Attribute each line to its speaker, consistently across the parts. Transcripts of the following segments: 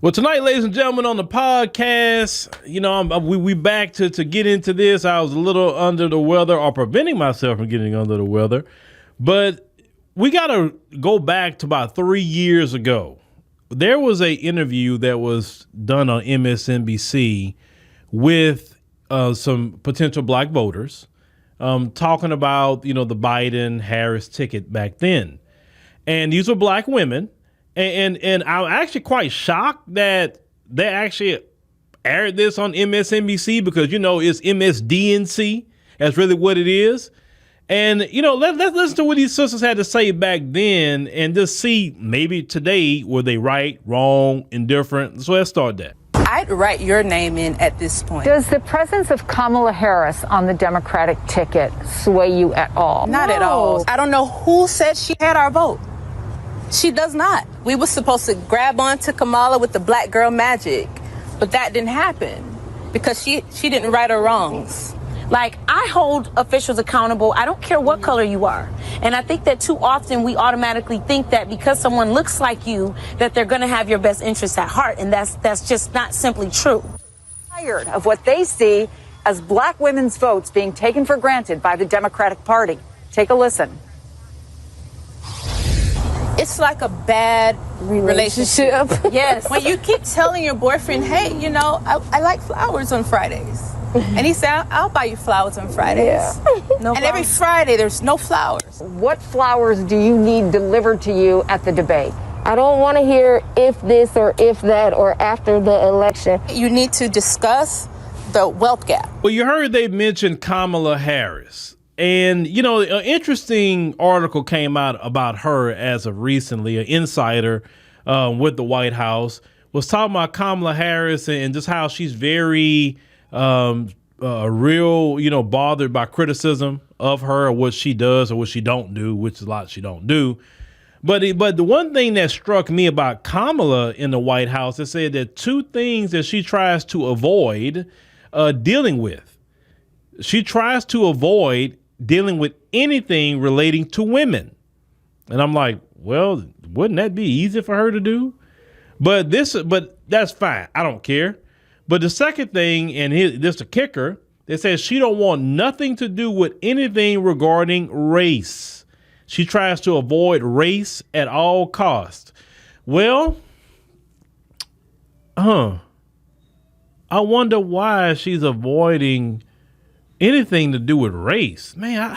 Speaker 1: Well, tonight, ladies and gentlemen, on the podcast, we back to get into this. I was a little under the weather, or preventing myself from getting under the weather, but we got to go back to about 3 years ago. There was a interview that was done on MSNBC with some potential black voters, talking about the Biden-Harris ticket back then, and these were black women. And I'm actually quite shocked that they actually aired this on MSNBC because, it's MSDNC. That's really what it is. And, let's listen to what these sisters had to say back then and just see maybe today, were they right, wrong, indifferent? So let's start that.
Speaker 2: I'd write your name in at this point.
Speaker 3: Does the presence of Kamala Harris on the Democratic ticket sway you at all?
Speaker 2: Not at all. I don't know who said she had our vote. She does not. We were supposed to grab onto Kamala with the black girl magic, but that didn't happen because she didn't right her wrongs.
Speaker 4: Like, I hold officials accountable. I don't care what color you are. And I think that too often we automatically think that because someone looks like you, that they're going to have your best interests at heart. And that's just not simply true.
Speaker 3: Tired of what they see as black women's votes being taken for granted by the Democratic Party. Take a listen.
Speaker 2: It's like a bad relationship. Yes. When you keep telling your boyfriend, hey, I like flowers on Fridays. And he said, I'll buy you flowers on Fridays. Yeah. No and every Friday there's no flowers.
Speaker 3: What flowers do you need delivered to you at the debate?
Speaker 5: I don't want to hear if this or if that or after the election.
Speaker 2: You need to discuss the wealth gap.
Speaker 1: Well, you heard they mentioned Kamala Harris. And, an interesting article came out about her as of recently. An insider with the White House was talking about Kamala Harris and just how she's very real, bothered by criticism of her or what she does or what she don't do, which is a lot she don't do. But the one thing that struck me about Kamala in the White House, it said that two things that she tries to avoid dealing with. She tries to avoid dealing with anything relating to women. And I'm like, well, wouldn't that be easy for her to do? But that's fine. I don't care. But the second thing, and this the kicker, it says she don't want nothing to do with anything regarding race. She tries to avoid race at all costs. Well, I wonder why she's avoiding anything to do with race. Man,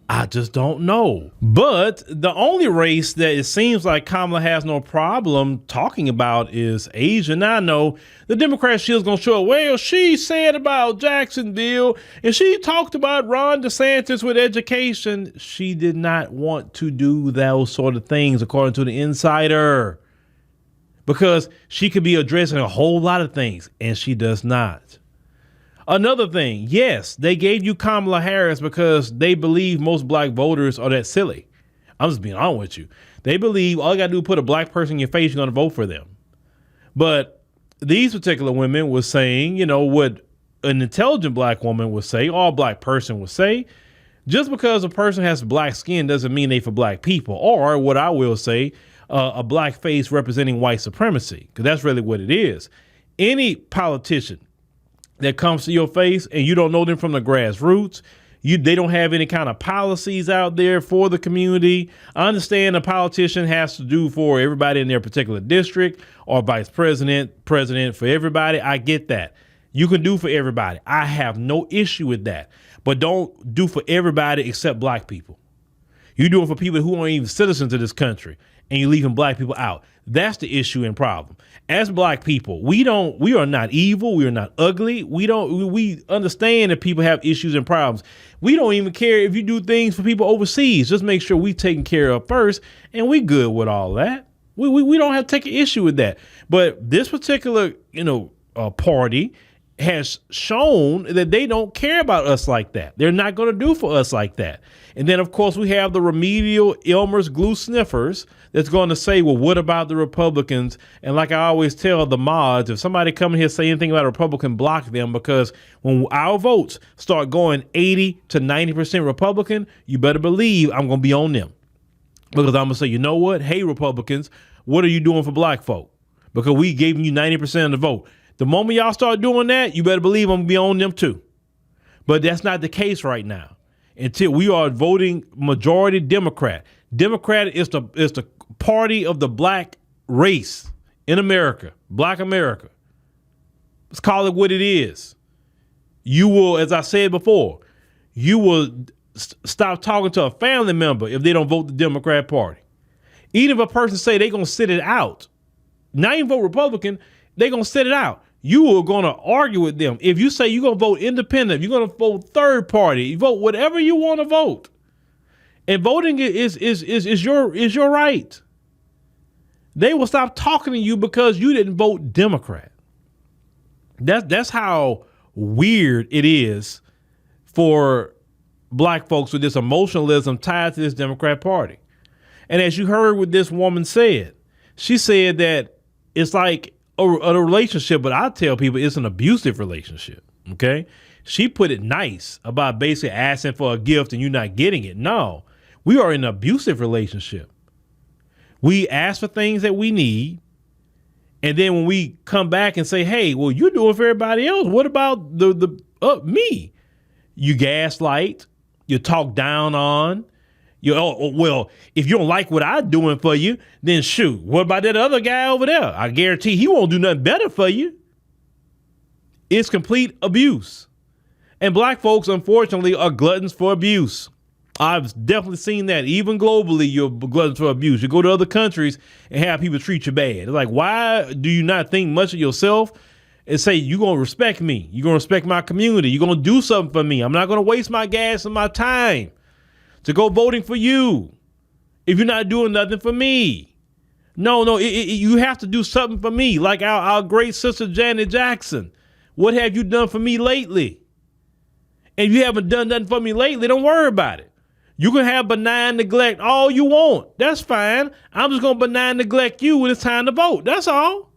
Speaker 1: I just don't know. But the only race that it seems like Kamala has no problem talking about is Asian. Now, I know the Democrat shield's going to show, well, she said about Jacksonville and she talked about Ron DeSantis with education. She did not want to do those sort of things, according to the insider, because she could be addressing a whole lot of things, and she does not. Another thing, yes, they gave you Kamala Harris because they believe most black voters are that silly. I'm just being honest with you. They believe all you got to do is put a black person in your face, you're going to vote for them. But these particular women were saying, what an intelligent black woman would say, all black person would say, just because a person has black skin doesn't mean they for black people. Or what I will say, a black face representing white supremacy, because that's really what it is. Any politician that comes to your face and you don't know them from the grassroots, they don't have any kind of policies out there for the community. I understand a politician has to do for everybody in their particular district, or vice president for everybody. I get that. You can do for everybody. I have no issue with that. But don't do for everybody except black people. You do it for people who aren't even citizens of this country, and you're leaving black people out. That's the issue and problem. As black people, we are not evil. We are not ugly. We understand that people have issues and problems. We don't even care if you do things for people overseas. Just make sure we taken care of first, and we good with all that. We don't have to take an issue with that. But this particular, party has shown that they don't care about us like that. They're not going to do for us like that. And then, of course, we have the remedial Elmer's glue sniffers that's going to say, well, what about the Republicans? And like I always tell the mods, if somebody come in here say anything about a Republican, block them, because when our votes start going 80 to 90% Republican, you better believe I'm going to be on them. Because I'm going to say, you know what? Hey, Republicans, what are you doing for black folk? because we gave you 90% of the vote. The moment y'all start doing that, you better believe I'm gonna be on them too. But that's not the case right now. Until we are voting majority Democrat. Democrat is the party of the black race in America, black America. Let's call it what it is. You will, as I said before, you will stop talking to a family member if they don't vote the Democrat Party. Even if a person say they're going to sit it out, not even vote Republican, they're going to sit it out. You are going to argue with them. If you say you're going to vote independent, you're going to vote third party, you vote whatever you want to vote. And voting is your right. They will stop talking to you because you didn't vote Democrat. That's how weird it is for black folks with this emotionalism tied to this Democrat Party. And as you heard what this woman said, she said that it's like a relationship, but I tell people it's an abusive relationship. Okay. She put it nice about basically asking for a gift and you not getting it. No, we are in an abusive relationship. We ask for things that we need. And then when we come back and say, hey, well, you're doing for everybody else. What about me? You gaslight, you talk down on. Well, if you don't like what I'm doing for you, then shoot, what about that other guy over there? I guarantee he won't do nothing better for you. It's complete abuse. And black folks, unfortunately, are gluttons for abuse. I've definitely seen that. Even globally, you're gluttons for abuse. You go to other countries and have people treat you bad. It's like, why do you not think much of yourself and say, you're going to respect me? You're going to respect my community. You're going to do something for me. I'm not going to waste my gas and my time to go voting for you if you're not doing nothing for me. No, you have to do something for me. Like our great sister, Janet Jackson. What have you done for me lately? And if you haven't done nothing for me lately, don't worry about it. You can have benign neglect all you want. That's fine. I'm just going to benign neglect you when it's time to vote. That's all.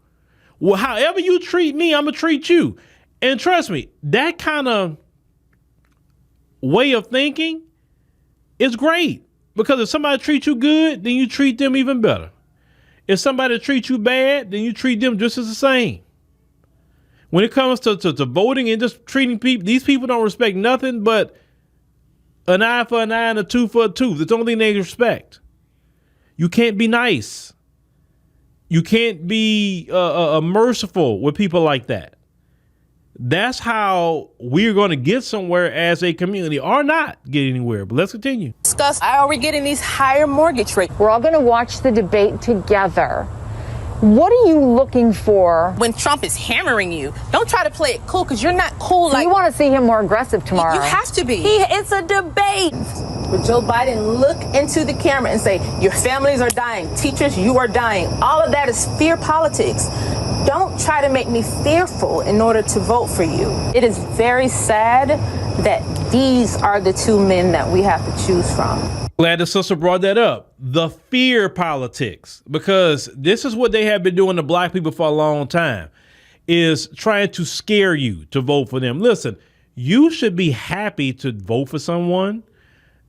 Speaker 1: Well, however you treat me, I'm going to treat you. And trust me, that kind of way of thinking is great. Because if somebody treats you good, then you treat them even better. If somebody treats you bad, then you treat them just as the same. When it comes to voting and just treating people, these people don't respect nothing but an eye for an eye and a tooth for a tooth. That's the only thing they respect. You can't be nice. You can't be merciful with people like that. That's how we're going to get somewhere as a community, or not get anywhere. But let's continue.
Speaker 2: Discuss how are we getting these higher mortgage rates?
Speaker 3: We're all going to watch the debate together. What are you looking for?
Speaker 2: When Trump is hammering you, don't try to play it cool because you're not cool.
Speaker 3: You want to see him more aggressive tomorrow.
Speaker 2: You have to be.
Speaker 4: It's a debate.
Speaker 2: Would Joe Biden look into the camera and say, your families are dying, teachers, you are dying. All of that is fear politics. Don't try to make me fearful in order to vote for you. It is very sad that these are the two men that we have to choose from.
Speaker 1: Glad the sister brought that up. The fear politics, because this is what they have been doing to black people for a long time, is trying to scare you to vote for them. Listen, you should be happy to vote for someone.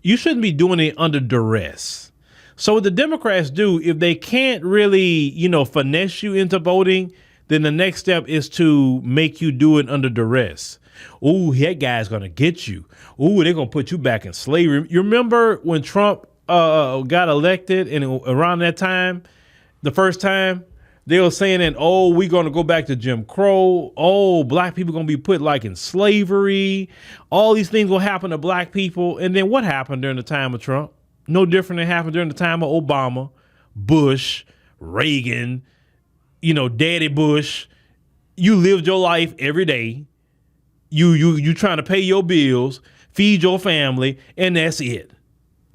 Speaker 1: You shouldn't be doing it under duress. So what the Democrats do, if they can't really, finesse you into voting, then the next step is to make you do it under duress. Ooh, that guy's going to get you. Ooh, they're going to put you back in slavery. You remember when Trump got elected and around that time, the first time, they were saying that, oh, we're going to go back to Jim Crow. Oh, black people going to be put like in slavery. All these things will happen to black people. And then what happened during the time of Trump? No different than happened during the time of Obama, Bush, Reagan, Daddy Bush. You lived your life every day. You trying to pay your bills, feed your family, and that's it.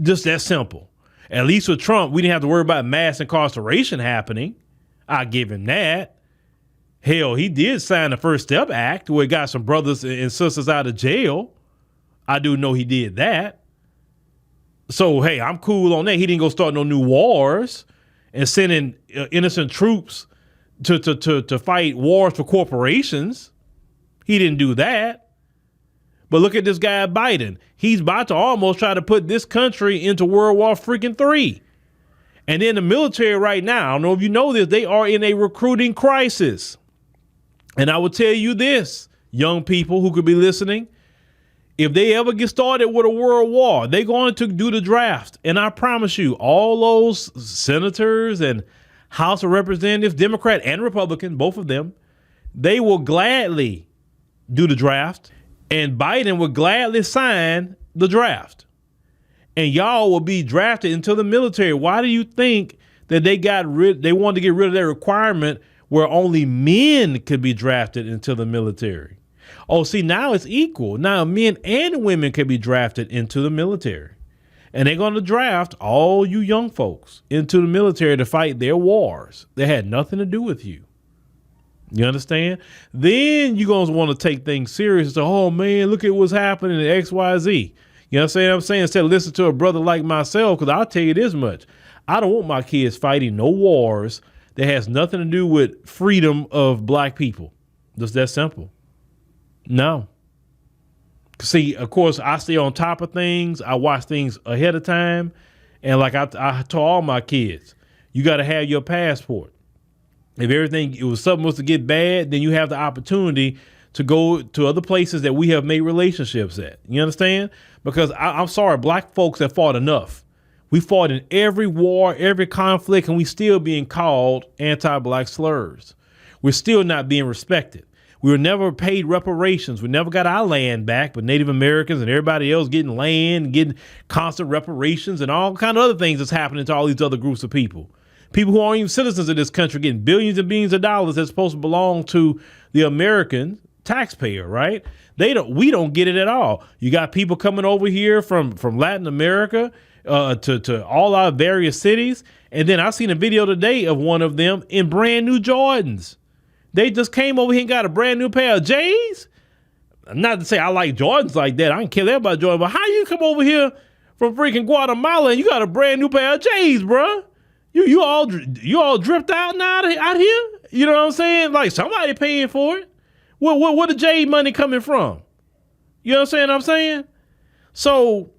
Speaker 1: Just that simple. At least with Trump, we didn't have to worry about mass incarceration happening. I give him that. Hell, he did sign the First Step Act where he got some brothers and sisters out of jail. I do know he did that. So, hey, I'm cool on that. He didn't go start no new wars and sending innocent troops to fight wars for corporations. He didn't do that. But look at this guy, Biden. He's about to almost try to put this country into World War freaking III. And then the military right now, I don't know if you know this, they are in a recruiting crisis. And I will tell you this, young people who could be listening, if they ever get started with a world war, they're going to do the draft. And I promise you, all those senators and House of Representatives, Democrat and Republican, both of them, they will gladly do the draft. And Biden will gladly sign the draft. And y'all will be drafted into the military. Why do you think that they wanted to get rid of that requirement where only men could be drafted into the military? Oh, see, now it's equal. Now men and women can be drafted into the military. And they're going to draft all you young folks into the military to fight their wars that had nothing to do with you. You understand? Then you're going to want to take things serious and say, oh, man, look at what's happening in X, Y, Z. You know what I'm saying? Instead of listen to a brother like myself, because I'll tell you this much. I don't want my kids fighting no wars that has nothing to do with freedom of black people. Just that simple. No. See, of course, I stay on top of things. I watch things ahead of time. And like I told all my kids, you got to have your passport. If something was to get bad, then you have the opportunity to go to other places that we have made relationships at. You understand? Because I'm sorry, black folks have fought enough. We fought in every war, every conflict, and we still being called anti-black slurs. We're still not being respected. We were never paid reparations. We never got our land back, but Native Americans and everybody else getting land, getting constant reparations and all kind of other things that's happening to all these other groups of people. People who aren't even citizens of this country getting billions and billions of dollars that's supposed to belong to the American taxpayer, right? We don't get it at all. You got people coming over here from Latin America to all our various cities. And then I seen a video today of one of them in brand new Jordans. They just came over here and got a brand new pair of J's. Not to say I like Jordans like that. I don't care about Jordan, but how you come over here from freaking Guatemala and you got a brand new pair of J's, bruh? You all dripped out now out here? You know what I'm saying? Like somebody paying for it. Where the J money coming from? You know what I'm saying? So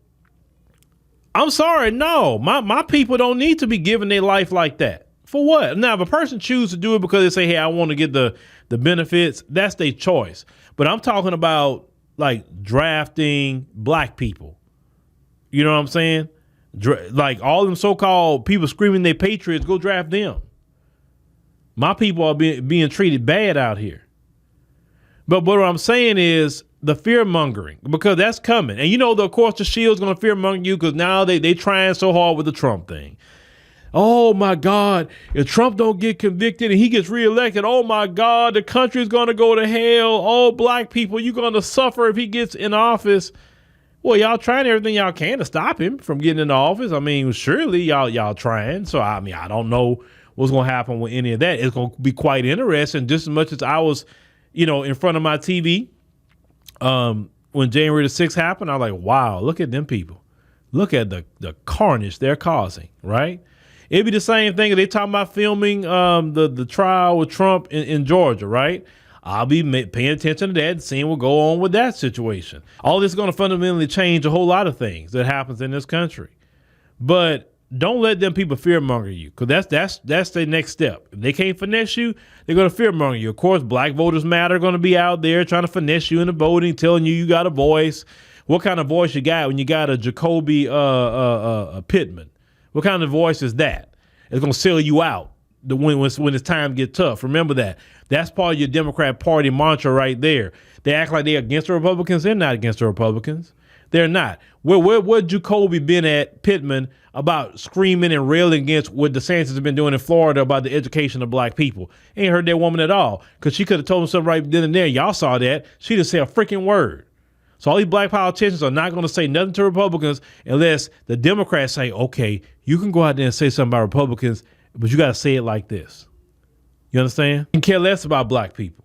Speaker 1: I'm sorry, no. My people don't need to be giving their life like that. For what? Now, if a person chooses to do it because they say, hey, I want to get the benefits, that's their choice. But I'm talking about like drafting black people. You know what I'm saying? Like all them so-called people screaming they patriots, go draft them. My people are being treated bad out here. But what I'm saying is the fear mongering, because that's coming. And of course, the shield's going to fear monger you because now they trying so hard with the Trump thing. Oh my God, if Trump don't get convicted and he gets reelected, oh my God, the country's going to go to hell. Oh, black people, you're going to suffer if he gets in office. Well, y'all trying everything y'all can to stop him from getting in office. I mean, surely y'all trying. So, I mean, I don't know what's going to happen with any of that. It's going to be quite interesting, just as much as I was, in front of my TV when January the 6th happened. I was like, wow, look at them people. Look at the carnage they're causing, right? It'd be the same thing if they talking about filming the trial with Trump in Georgia, right? I'll be paying attention to that and seeing what go on with that situation. All this is going to fundamentally change a whole lot of things that happens in this country. But don't let them people fearmonger you, because that's their next step. If they can't finesse you, they're going to fearmonger you. Of course, Black Voters Matter are going to be out there trying to finesse you into voting, telling you got a voice. What kind of voice you got when you got a Jacoby Pittman? What kind of voice is that? It's going to sell you out when it's time to get tough. Remember that. That's part of your Democrat Party mantra right there. They act like they're against the Republicans. They're not against the Republicans. They're not. Where Jacoby been at Pittman about screaming and railing against what DeSantis has been doing in Florida about the education of black people? Ain't heard that woman at all, because she could have told him something right then and there. Y'all saw that. She didn't say a freaking word. So all these black politicians are not going to say nothing to Republicans unless the Democrats say, okay, you can go out there and say something about Republicans, but you got to say it like this. You understand? You care less about black people,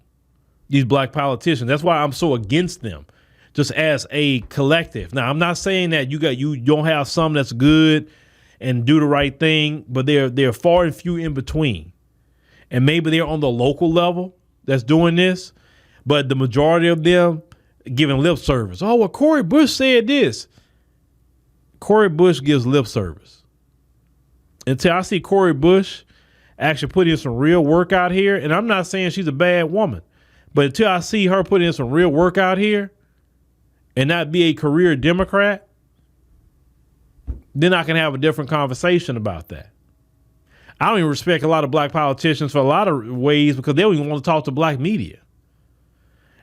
Speaker 1: these black politicians. That's why I'm so against them, just as a collective. Now, I'm not saying that you don't have some that's good and do the right thing, but they're far and few in between. And maybe they're on the local level that's doing this, but the majority of them giving lip service. Oh, well, Cori Bush said this. Cori Bush gives lip service. until I see Cori Bush actually put in some real work out here, and I'm not saying she's a bad woman, but until I see her put in some real work out here and not be a career Democrat, then I can have a different conversation about that. I don't even respect a lot of black politicians for a lot of ways because they don't even want to talk to black media.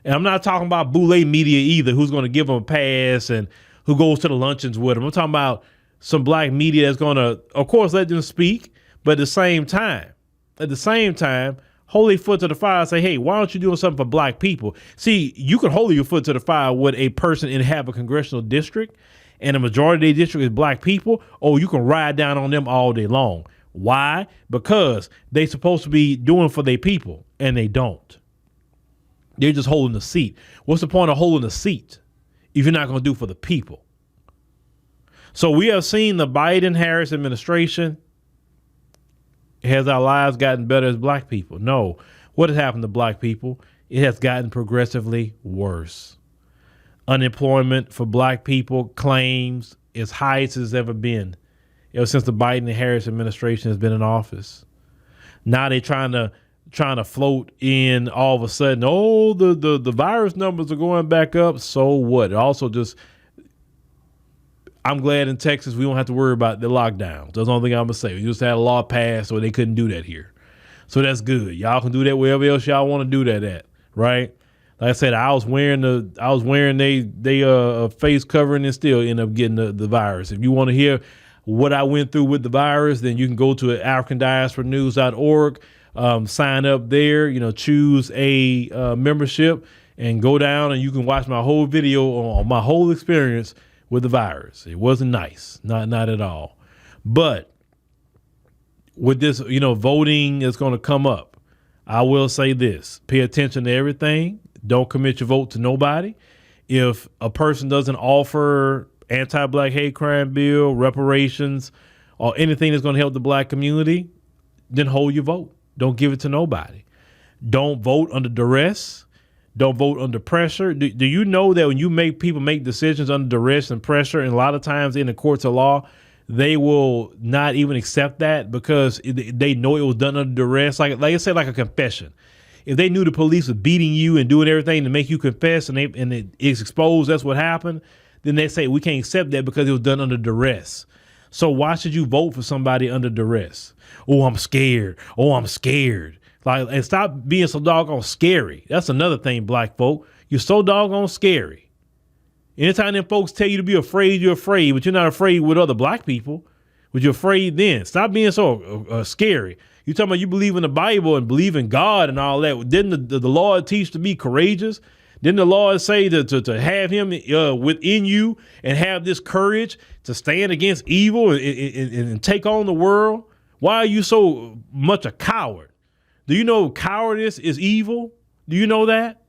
Speaker 1: And I'm not talking about boule media either, who's going to give them a pass and who goes to the luncheons with them. I'm talking about some black media that's going to, of course, let them speak, but at the same time, hold your foot to the fire and say, hey, why aren't you doing something for black people? See, you can hold your foot to the fire with a person inhabit a congressional district and the majority of their district is black people, or you can ride down on them all day long. Why? Because they supposed to be doing for their people and they don't. They're just holding the seat. What's the point of holding the seat if you're not going to do for the people? So we have seen the Biden-Harris administration. Has our lives gotten better as black people? No. What has happened to black people? It has gotten progressively worse. Unemployment for black people claims as high as it's ever been ever since the Biden and Harris administration has been in office. Now they're trying to float in all of a sudden, oh, the virus numbers are going back up. So what? Also just, I'm glad in Texas we don't have to worry about the lockdowns. That's the only thing I'm going to say. We just had a law passed so they couldn't do that here. So that's good. Y'all can do that wherever else y'all want to do that at, right? Like I said, I was wearing they face covering and still end up getting the virus. If you want to hear what I went through with the virus, then you can go to AfricanDiasporaNews.org, sign up there, choose a membership and go down and you can watch my whole video on my whole experience with the virus. It wasn't nice, not at all. But with this, voting is going to come up. I will say this, pay attention to everything. Don't commit your vote to nobody. If a person doesn't offer anti-black hate crime bill, reparations, or anything that's going to help the black community, then hold your vote. Don't give it to nobody. Don't vote under duress. Don't vote under pressure. Do you know that when you make people make decisions under duress and pressure, and a lot of times in the courts of law, they will not even accept that because they know it was done under duress. Like I said, like a confession. If they knew the police were beating you and doing everything to make you confess and it is exposed, that's what happened, then they say we can't accept that because it was done under duress. So why should you vote for somebody under duress? Oh, I'm scared. And stop being so doggone scary. That's another thing, black folk. You're so doggone scary. Anytime them folks tell you to be afraid, you're afraid, but you're not afraid with other black people. But you're afraid then. Stop being so scary. You talking about you believe in the Bible and believe in God and all that. Didn't the Lord teach to be courageous? Didn't the Lord say to have him within you and have this courage to stand against evil and take on the world? Why are you so much a coward? Do you know cowardice is evil? Do you know that?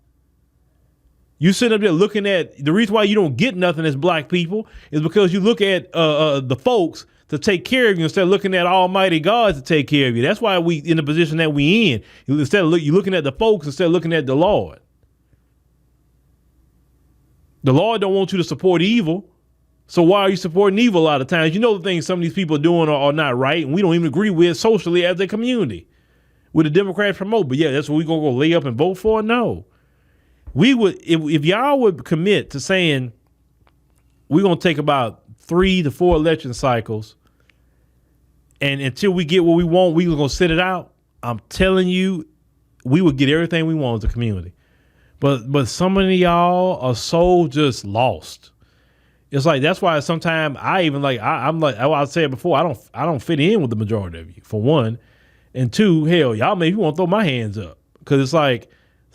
Speaker 1: You sit up there looking at the reason why you don't get nothing as black people is because you look at the folks to take care of you instead of looking at Almighty God to take care of you. That's why we in the position that we in. Instead of you're looking at the folks instead of looking at the Lord. The Lord don't want you to support evil. So why are you supporting evil a lot of times? You know the things some of these people are doing are not right, and we don't even agree with socially as a community. Would the Democrats promote? But yeah, that's what we're going to go lay up and vote for? No. We would, if y'all would commit to saying we're going to take about 3 to 4 election cycles, and until we get what we want, we're going to sit it out. I'm telling you, we would get everything we want as a community. But some of y'all are so just lost. It's like, that's why sometimes I even I'm like I said before, I don't fit in with the majority of you, for one. And two, hell, y'all maybe want to throw my hands up. Because it's like,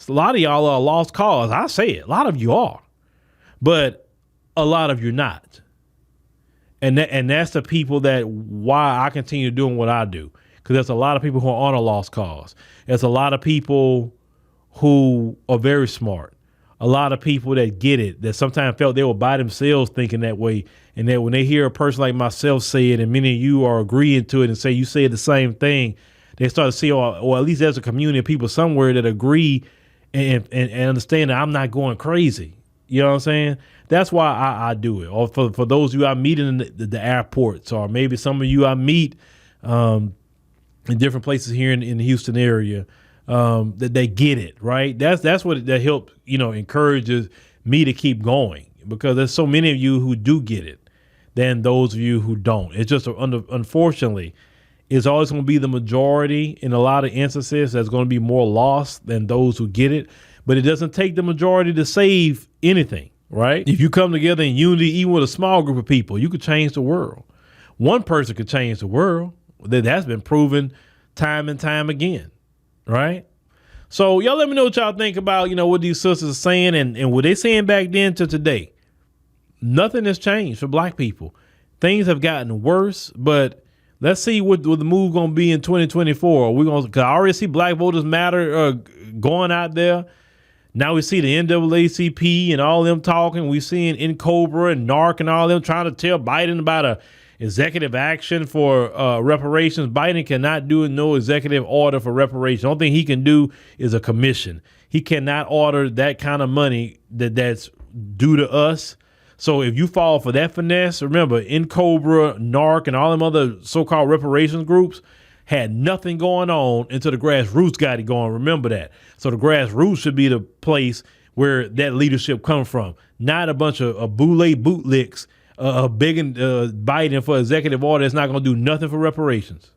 Speaker 1: a lot of y'all are lost cause. I say it. A lot of you are. But a lot of you not. And that's the people that why I continue doing what I do. Because there's a lot of people who are on a lost cause. There's a lot of people who are very smart. A lot of people that get it, that sometimes felt they were by themselves thinking that way. And that when they hear a person like myself say it, and many of you are agreeing to it and say you said the same thing, they start to see, or at least there's a community of people somewhere that agree and understand that I'm not going crazy. You know what I'm saying? That's why I do it. Or for those of you I meet in the airports, or maybe some of you I meet in different places here in the Houston area, that they get it, right? That's what that helps, encourages me to keep going, because there's so many of you who do get it than those of you who don't. It's just, unfortunately, it's always going to be the majority in a lot of instances. That's going to be more lost than those who get it. But it doesn't take the majority to save anything, right? If you come together in unity, even with a small group of people, you could change the world. One person could change the world. That's been proven time and time again, right? So y'all let me know what y'all think about, what these sisters are saying and what they saying back then to today. Nothing has changed for black people. Things have gotten worse, but let's see what the move going to be in 2024. Cause I already see Black Voters Matter going out there. Now we see the NAACP and all them talking. We seeing NCOBRA and NARC and all them trying to tell Biden about a executive action for reparations. Biden cannot do no executive order for reparations. The only thing he can do is a commission. He cannot order that kind of money that's due to us. So if you fall for that finesse, remember, NCOBRA, NARC, and all them other so-called reparations groups had nothing going on until the grassroots got it going. Remember that. So the grassroots should be the place where that leadership comes from, not a bunch of boule bootlicks begging Biden for executive order that's not going to do nothing for reparations.